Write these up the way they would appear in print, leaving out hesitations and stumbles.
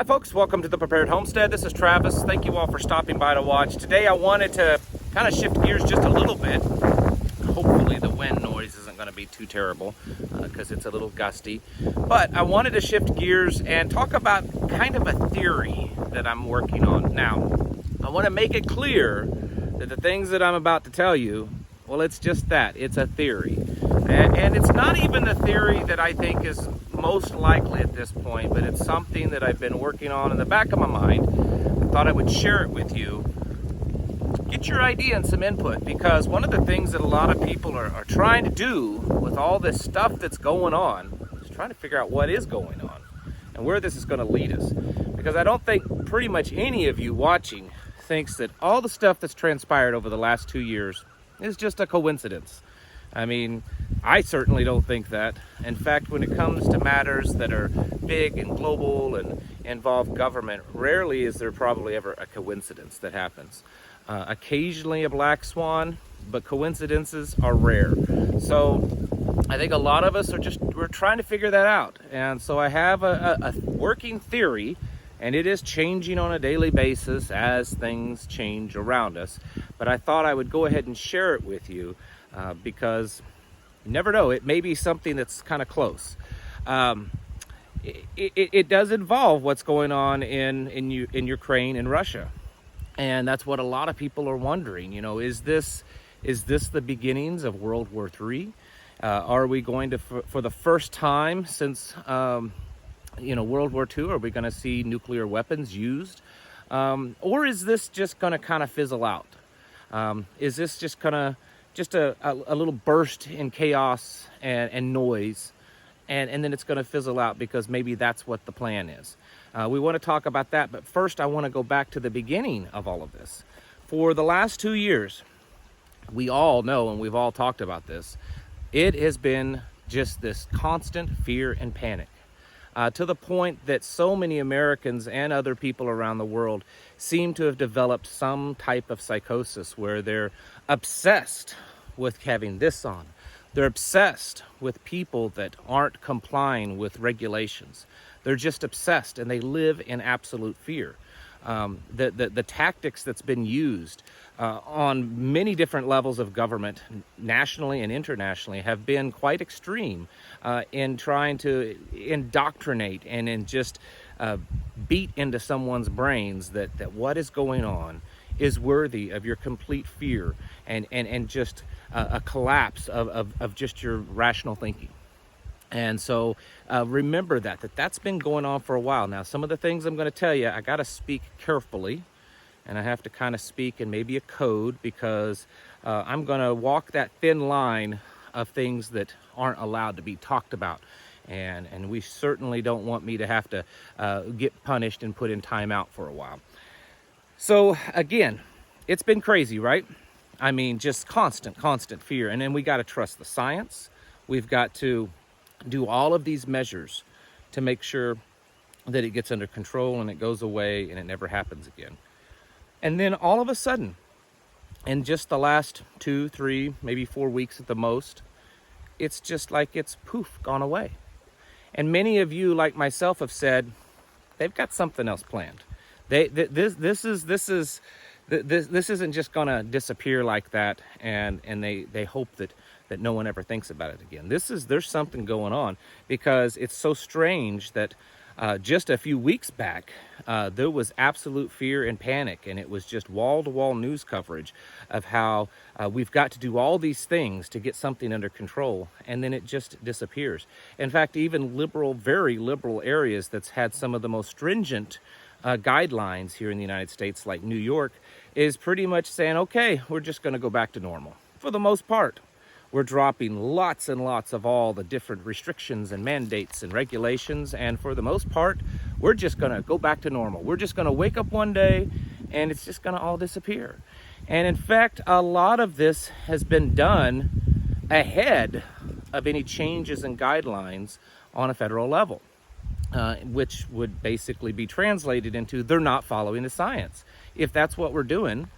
Hi folks, welcome to the Prepared Homestead. This is Travis. Thank you all for stopping by to watch. Today I wanted to kind of shift gears just a little bit. Hopefully the wind noise isn't going to be too terrible because it's a little gusty. But I wanted to shift gears and talk about kind of a theory that I'm working on. Now, I want to make it clear that the things that I'm about to tell you, well, it's just that. It's a theory. And it's not even the theory that I think is most likely at this point, but it's something that I've been working on in the back of my mind. I thought I would share it with you. Get your idea and some input, because one of the things that a lot of people are trying to do with all this stuff that's going on is trying to figure out what is going on and where this is going to lead us. Because I don't think pretty much any of you watching thinks that all the stuff that's transpired over the last 2 years is just a coincidence. I mean, I certainly don't think that. In fact, when it comes to matters that are big and global and involve government, rarely is there probably ever a coincidence that happens. Occasionally a black swan, but coincidences are rare. So I think a lot of us we're trying to figure that out. And so I have a working theory, and it is changing on a daily basis as things change around us. But I thought I would go ahead and share it with you because you never know, it may be something that's kind of close. It does involve what's going on in Ukraine and Russia. And that's what a lot of people are wondering, is this the beginnings of World War III? Are we going to, for the first time since, World War II, are we going to see nuclear weapons used? Or is this just going to kind of fizzle out? Is this just going to, just a little burst in chaos and noise, and then it's going to fizzle out because maybe that's what the plan is? We want to talk about that, but first I want to go back to the beginning of all of this. For the last 2 years, we all know, and we've all talked about this, it has been just this constant fear and panic. To the point that so many Americans and other people around the world seem to have developed some type of psychosis where they're obsessed with having this on. They're obsessed with people that aren't complying with regulations. They're just obsessed, and they live in absolute fear. The tactics that's been used on many different levels of government, nationally and internationally, have been quite extreme in trying to indoctrinate and in just beat into someone's brains that what is going on is worthy of your complete fear and just a collapse of just your rational thinking. And so remember that's been going on for a while now. Some of the things I'm going to tell you, I got to speak carefully, and I have to kind of speak in maybe a code, because I'm going to walk that thin line of things that aren't allowed to be talked about. And we certainly don't want me to have to get punished and put in timeout for a while. So again, it's been crazy, right? I mean, just constant fear. And then we got to trust the science. We've got to do all of these measures to make sure that it gets under control and it goes away and it never happens again. And then all of a sudden, in just the last 2, 3, maybe 4 weeks at the most, it's just like it's poof, gone away. And many of you, like myself, have said they've got something else planned. This isn't just gonna disappear like that, and they hope that no one ever thinks about it again. There's something going on, because it's so strange that just a few weeks back, there was absolute fear and panic, and it was just wall-to-wall news coverage of how we've got to do all these things to get something under control, and then it just disappears. In fact, even very liberal areas that's had some of the most stringent guidelines here in the United States, like New York, is pretty much saying, okay, we're just going to go back to normal for the most part. We're dropping lots and lots of all the different restrictions and mandates and regulations, and for the most part, we're just going to go back to normal. We're just going to wake up one day and it's just going to all disappear. And in fact, a lot of this has been done ahead of any changes in guidelines on a federal level, which would basically be translated into they're not following the science. If that's what we're doing,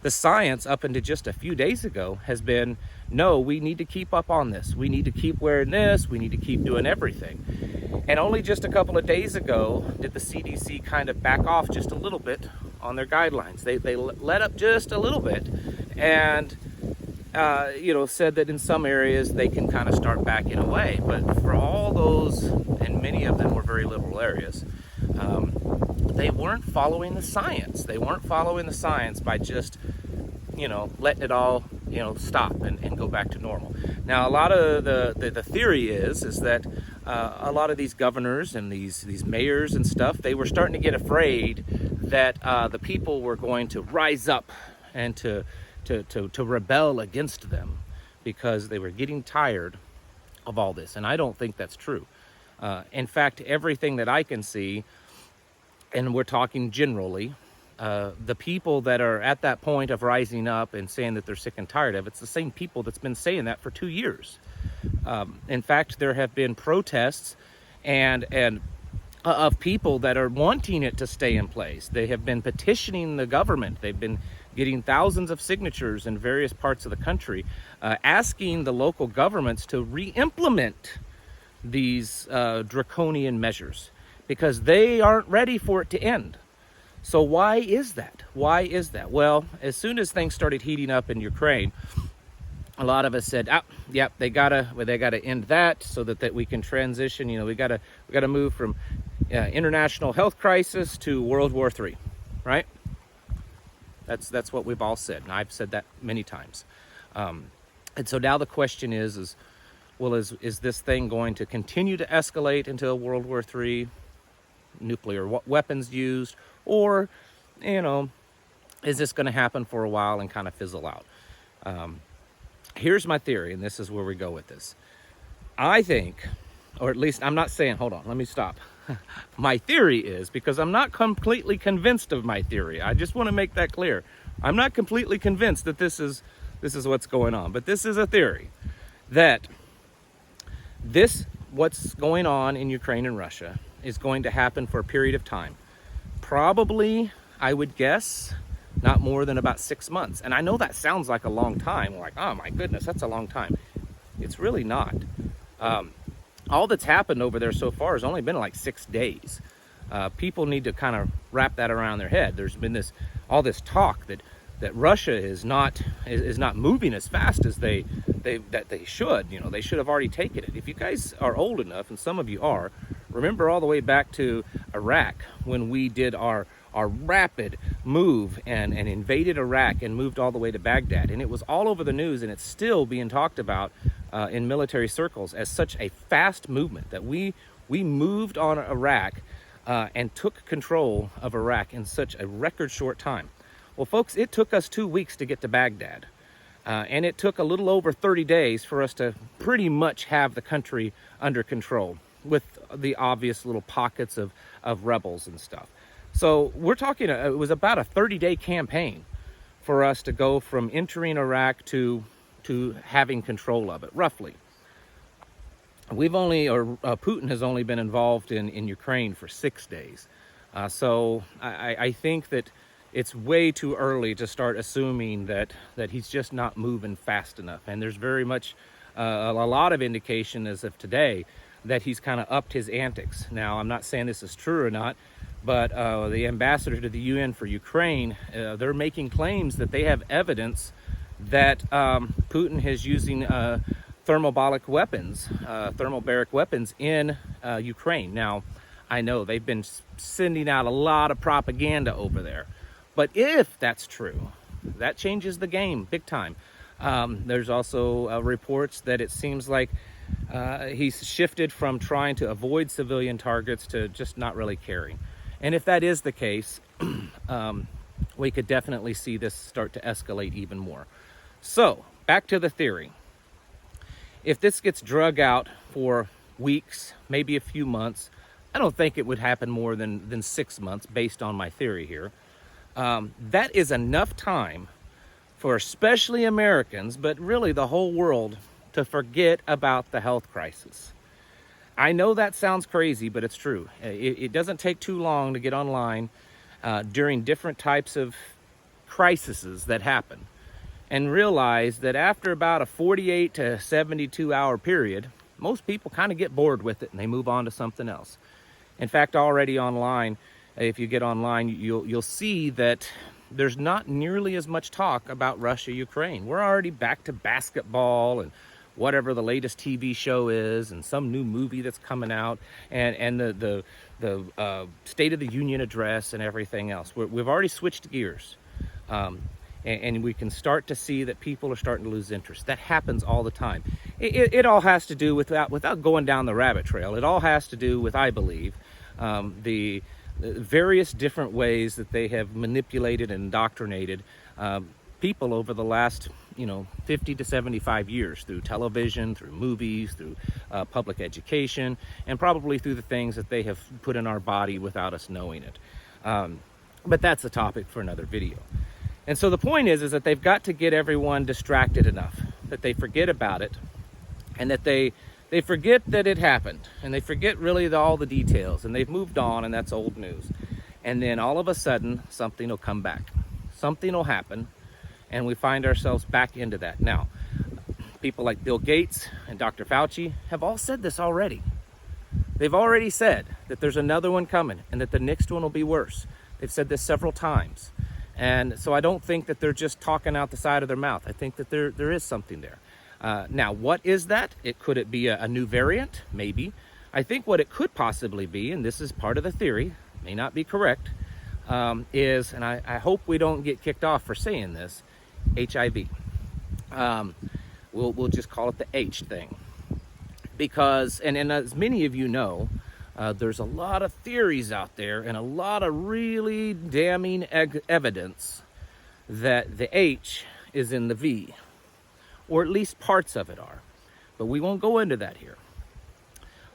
The science up until just a few days ago has been, no, we need to keep up on this. We need to keep wearing this. We need to keep doing everything. And only just a couple of days ago did the CDC kind of back off just a little bit on their guidelines. They let up just a little bit and said that in some areas they can kind of start backing away. But for all those, and many of them were very liberal areas, they weren't following the science. They weren't following the science by just, letting it all, stop and go back to normal. Now, a lot of the theory is that a lot of these governors and these mayors and stuff, they were starting to get afraid that the people were going to rise up and to rebel against them because they were getting tired of all this. And I don't think that's true. In fact, everything that I can see, and we're talking generally, the people that are at that point of rising up and saying that they're sick and tired of it's the same people that's been saying that for 2 years. In fact, there have been protests and of people that are wanting it to stay in place. They have been petitioning the government. They've been getting thousands of signatures in various parts of the country, asking the local governments to re-implement these draconian measures because they aren't ready for it to end. So why is that? Why is that? Well, as soon as things started heating up in Ukraine, a lot of us said, yep, they gotta end that so that we can transition. We gotta move from international health crisis to World War III, right? That's what we've all said, and I've said that many times. And so now the question is this thing going to continue to escalate into a World War III, nuclear weapons used, or, is this going to happen for a while and kind of fizzle out? Here's my theory, and this is where we go with this. I think, or at least I'm not saying, hold on, let me stop. My theory is, because I'm not completely convinced of my theory. I just want to make that clear. I'm not completely convinced that this is what's going on, but this is a theory that what's going on in Ukraine and Russia is going to happen for a period of time. Probably, I would guess, not more than about 6 months. And I know that sounds like a long time. Like, oh my goodness, that's a long time. It's really not. All that's happened over there so far has only been like 6 days. People need to kind of wrap that around their head. There's been all this talk that Russia is not moving as fast as they should. They should have already taken it. If you guys are old enough, and some of you are, remember all the way back to Iraq when we did our rapid move and invaded Iraq and moved all the way to Baghdad. And it was all over the news, and it's still being talked about in military circles as such a fast movement that we moved on Iraq and took control of Iraq in such a record short time. Well, folks, it took us 2 weeks to get to Baghdad. And it took a little over 30 days for us to pretty much have the country under control, with the obvious little pockets of rebels and stuff. So we're talking, it was about a 30-day campaign for us to go from entering Iraq to having control of it, roughly. Putin has only been involved in Ukraine for 6 days. So I think that it's way too early to start assuming that he's just not moving fast enough. And there's very much a lot of indication as of today that he's kind of upped his antics. Now, I'm not saying this is true or not, but the ambassador to the UN for Ukraine, they're making claims that they have evidence that Putin is using thermobaric weapons in Ukraine. Now, I know they've been sending out a lot of propaganda over there, but if that's true, that changes the game big time. There's also reports that it seems like he's shifted from trying to avoid civilian targets to just not really caring. And if that is the case, we could definitely see this start to escalate even more. So, back to the theory. If this gets drug out for weeks, maybe a few months, I don't think it would happen more than 6 months based on my theory here. That is enough time for especially Americans, but really the whole world, to forget about the health crisis. I know that sounds crazy, but it's true. It doesn't take too long to get online during different types of crises that happen, and realize that after about a 48 to 72 hour period, most people kind of get bored with it and they move on to something else. In fact, already online, if you get online, you'll see that there's not nearly as much talk about Russia, Ukraine. We're already back to basketball and whatever the latest TV show is, and some new movie that's coming out, and the State of the Union address and everything else. We've already switched gears, and we can start to see that people are starting to lose interest. That happens all the time. It all has to do with that, without going down the rabbit trail. It all has to do with, I believe, the various different ways that they have manipulated and indoctrinated people over the last 50 to 75 years, through television, through movies, through public education, and probably through the things that they have put in our body without us knowing it. But that's a topic for another video. And so the point is that they've got to get everyone distracted enough that they forget about it, and that they forget that it happened, and they forget really all the details, and they've moved on, and that's old news. And then all of a sudden, something will come back. Something will happen, and we find ourselves back into that. Now, people like Bill Gates and Dr. Fauci have all said this already. They've already said that there's another one coming, and that the next one will be worse. They've said this several times. And so I don't think that they're just talking out the side of their mouth. I think that there is something there. Now, what is that? Could it be a new variant? Maybe. I think what it could possibly be, and this is part of the theory, may not be correct, is, and I hope we don't get kicked off for saying this, HIV. We'll just call it the H thing. Because, and as many of you know, there's a lot of theories out there and a lot of really damning evidence that the H is in the V, or at least parts of it are. But we won't go into that here.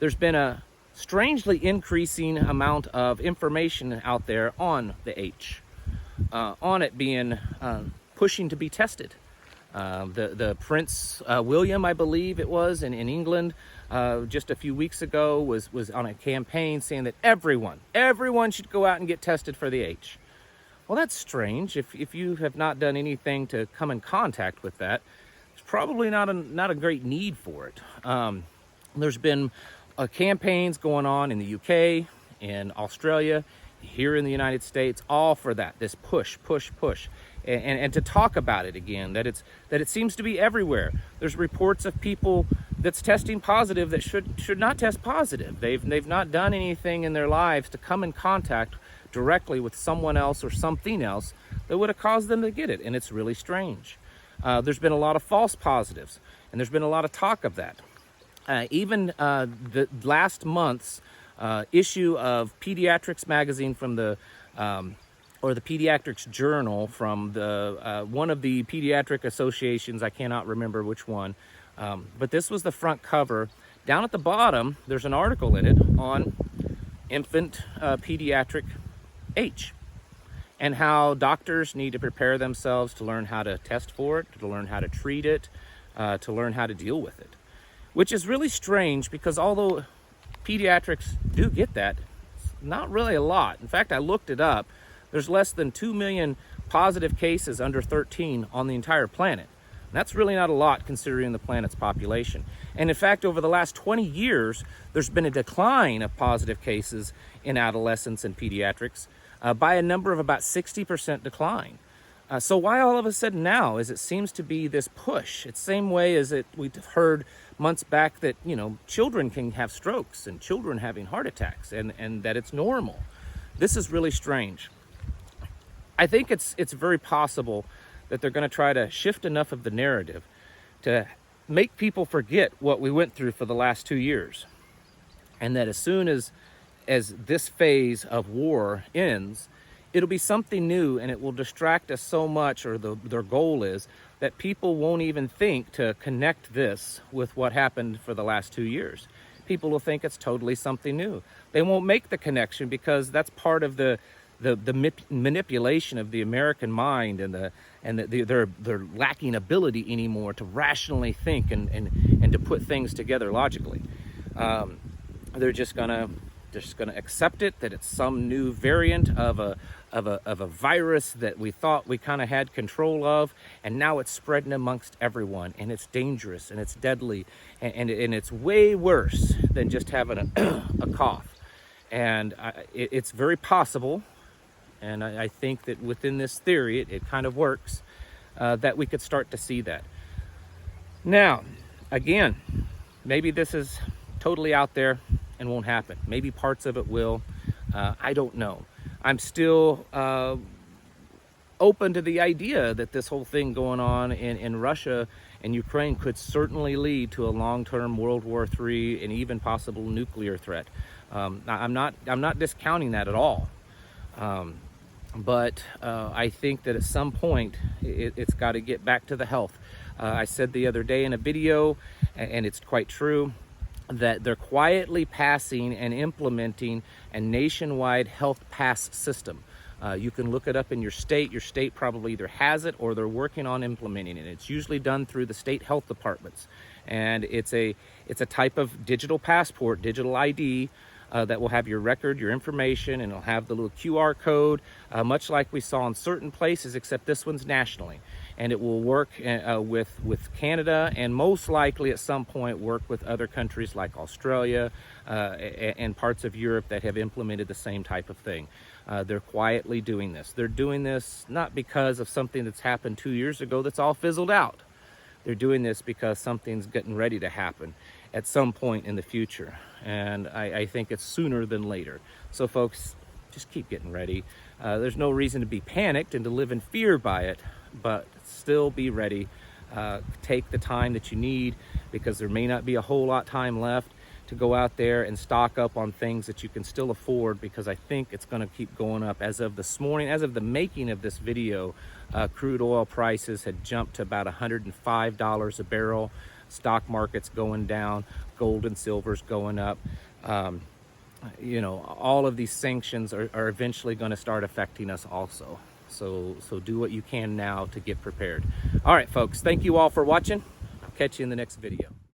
There's been a strangely increasing amount of information out there on the H, on it being pushing to be tested. The Prince William, I believe it was, in England, just a few weeks ago, was on a campaign saying that everyone should go out and get tested for the H. Well, that's strange. If you have not done anything to come in contact with that, there's probably not a great need for it. There's been campaigns going on in the UK, in Australia, here in the United States, all for that, this push. And to talk about it again, that it seems to be everywhere. There's reports of people that's testing positive that should not test positive. They've not done anything in their lives to come in contact directly with someone else or something else that would have caused them to get it, and it's really strange. There's been a lot of false positives, and there's been a lot of talk of that. Even the last month's issue of Pediatrics magazine from the or the Pediatrics Journal from the one of the pediatric associations, I cannot remember which one, but this was the front cover. Down at the bottom, there's an article in it on infant pediatric H, and how doctors need to prepare themselves to learn how to test for it, to learn how to treat it, to learn how to deal with it. Which is really strange, because although pediatrics do get that, it's not really a lot. In fact, I looked it up. There's less than 2 million positive cases under 13 on the entire planet. And that's really not a lot considering the planet's population. And in fact, over the last 20 years, there's been a decline of positive cases in adolescents and pediatrics by a number of about 60% decline. So why all of a sudden now is it seems to be this push? It's the same way as we've heard months back that, children can have strokes and children having heart attacks, and that it's normal. This is really strange. I think it's very possible that they're going to try to shift enough of the narrative to make people forget what we went through for the last 2 years. And that as soon as this phase of war ends, it'll be something new, and it will distract us so much, or their goal is, that people won't even think to connect this with what happened for the last 2 years. People will think it's totally something new. They won't make the connection, because that's part of the manipulation of the American mind, and their lacking ability anymore to rationally think and to put things together logically. They're just gonna just going to accept it, that it's some new variant of a virus that we thought we kind of had control of, and now it's spreading amongst everyone, and it's dangerous and it's deadly, and it's way worse than just having a cough. And it's very possible, and I think that within this theory it kind of works, that we could start to see that. Now, again, maybe this is totally out there and won't happen. Maybe parts of it will. I don't know. I'm still open to the idea that this whole thing going on in Russia and Ukraine could certainly lead to a long-term World War III and even possible nuclear threat. I'm not discounting that at all. But I think that at some point it's got to get back to the health. I said the other day in a video, and it's quite true, that they're quietly passing and implementing a nationwide health pass system. You can look it up in your state. Your state probably either has it or they're working on implementing it. It's usually done through the state health departments. And it's a type of digital passport, digital ID, that will have your record, your information, and it'll have the little QR code, much like we saw in certain places, except this one's nationally. And it will work with Canada, and most likely at some point work with other countries like Australia and parts of Europe that have implemented the same type of thing. They're quietly doing this. They're doing this not because of something that's happened 2 years ago that's all fizzled out. They're doing this because something's getting ready to happen at some point in the future. And I think it's sooner than later. So folks, just keep getting ready. There's no reason to be panicked and to live in fear by it, but still be ready. Take the time that you need, because there may not be a whole lot time left to go out there and stock up on things that you can still afford, because I think it's going to keep going up. As of this morning, as of the making of this video, crude oil prices had jumped to about $105 a barrel. Stock market's going down, gold and silver's going up. You know, all of these sanctions are eventually going to start affecting us also. So do what you can now to get prepared. All right, folks, thank you all for watching. I'll catch you in the next video.